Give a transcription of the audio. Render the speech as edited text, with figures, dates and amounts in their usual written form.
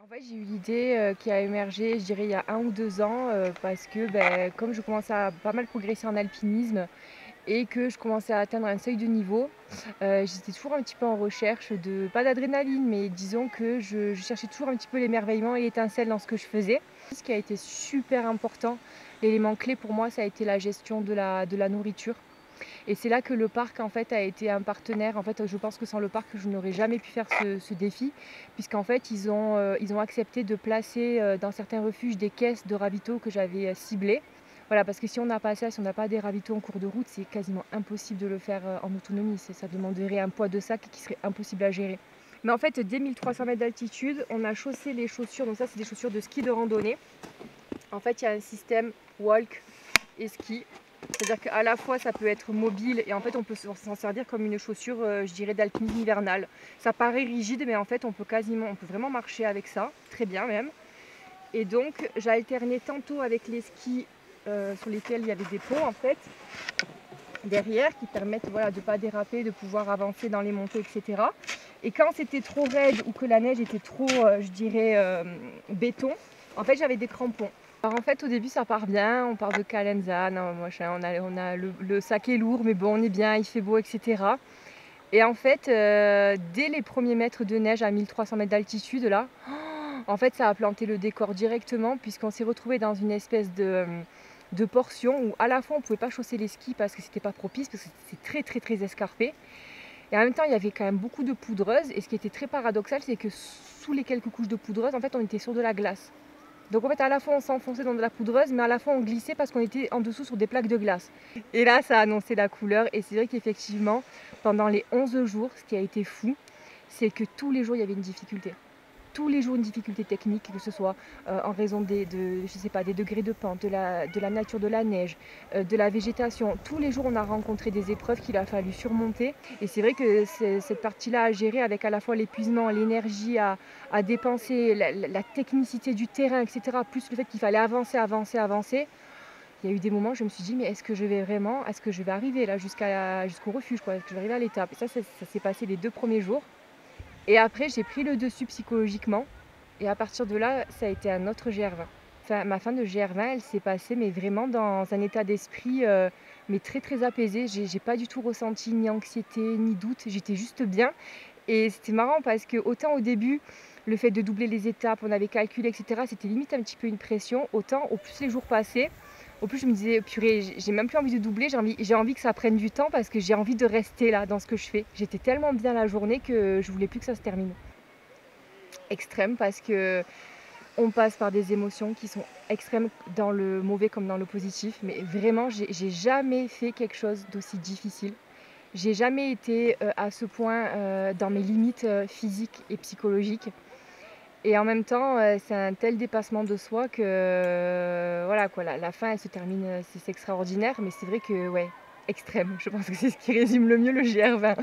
En fait, j'ai eu l'idée qui a émergé, je dirais, il y a 1 ou 2 ans, parce que comme je commençais à pas mal progresser en alpinisme et que je commençais à atteindre un seuil de niveau, j'étais toujours un petit peu en recherche de, pas d'adrénaline, mais disons que je cherchais toujours un petit peu l'émerveillement et l'étincelle dans ce que je faisais. Ce qui a été super important, l'élément clé pour moi, ça a été la gestion de la nourriture. Et c'est là que le parc en fait a été un partenaire. En fait, je pense que sans le parc, je n'aurais jamais pu faire ce défi, puisqu'en fait, ils ont accepté de placer dans certains refuges des caisses de ravitaux que j'avais ciblées. Voilà, parce que si on n'a pas ça, si on n'a pas des ravitaux en cours de route, c'est quasiment impossible de le faire en autonomie. Ça demanderait un poids de sac qui serait impossible à gérer. Mais en fait, dès 1300 mètres d'altitude, on a chaussé les chaussures. Donc ça, c'est des chaussures de ski de randonnée. En fait, il y a un système walk et ski. C'est-à-dire qu'à la fois ça peut être mobile et en fait on peut s'en servir comme une chaussure, je dirais, d'alpinisme hivernal. Ça paraît rigide mais en fait on peut vraiment marcher avec ça, très bien même. Et donc j'ai alterné tantôt avec les skis sur lesquels il y avait des ponts en fait, derrière qui permettent voilà, de ne pas déraper, de pouvoir avancer dans les montées, etc. Et quand c'était trop raide ou que la neige était trop, je dirais, béton, en fait j'avais des crampons. Alors en fait au début ça part bien, on part de Calenzane, machin, on a le sac est lourd mais bon on est bien, il fait beau, etc. Et en fait dès les premiers mètres de neige à 1300 mètres d'altitude là, en fait ça a planté le décor directement puisqu'on s'est retrouvé dans une espèce de portion où à la fois on pouvait pas chausser les skis parce que c'était pas propice, parce que c'est très très très escarpé. Et en même temps il y avait quand même beaucoup de poudreuse et ce qui était très paradoxal c'est que sous les quelques couches de poudreuse en fait on était sur de la glace. Donc en fait à la fois on s'enfonçait dans de la poudreuse mais à la fois on glissait parce qu'on était en dessous sur des plaques de glace. Et là ça a annoncé la couleur et c'est vrai qu'effectivement pendant les 11 jours ce qui a été fou c'est que tous les jours il y avait une difficulté. Tous les jours une difficulté technique, que ce soit en raison je sais pas, des degrés de pente, de la nature de la neige, de la végétation. Tous les jours on a rencontré des épreuves qu'il a fallu surmonter. Et c'est vrai que cette partie-là à gérer avec à la fois l'épuisement, l'énergie à dépenser, la technicité du terrain, etc. Plus le fait qu'il fallait avancer, avancer, avancer. Il y a eu des moments où je me suis dit mais est-ce que je vais arriver là jusqu'au refuge quoi, est-ce que je vais arriver à l'étape. Et ça s'est passé les 2 premiers jours. Et après, j'ai pris le dessus psychologiquement. Et à partir de là, ça a été un autre GR20. Enfin, ma fin de GR20, elle s'est passée, mais vraiment dans un état d'esprit, mais très très apaisé. J'ai pas du tout ressenti ni anxiété, ni doute. J'étais juste bien. Et c'était marrant parce que autant au début, le fait de doubler les étapes, on avait calculé, etc., c'était limite un petit peu une pression. Autant, au plus les jours passaient, au plus je me disais, purée, j'ai même plus envie de doubler, j'ai envie que ça prenne du temps parce que j'ai envie de rester là dans ce que je fais. J'étais tellement bien la journée que je voulais plus que ça se termine. Extrême parce que on passe par des émotions qui sont extrêmes dans le mauvais comme dans le positif. Mais vraiment, j'ai jamais fait quelque chose d'aussi difficile. J'ai jamais été à ce point dans mes limites physiques et psychologiques. Et en même temps, c'est un tel dépassement de soi que voilà quoi, la fin elle se termine, c'est extraordinaire, mais c'est vrai que ouais, extrême. Je pense que c'est ce qui résume le mieux le GR20.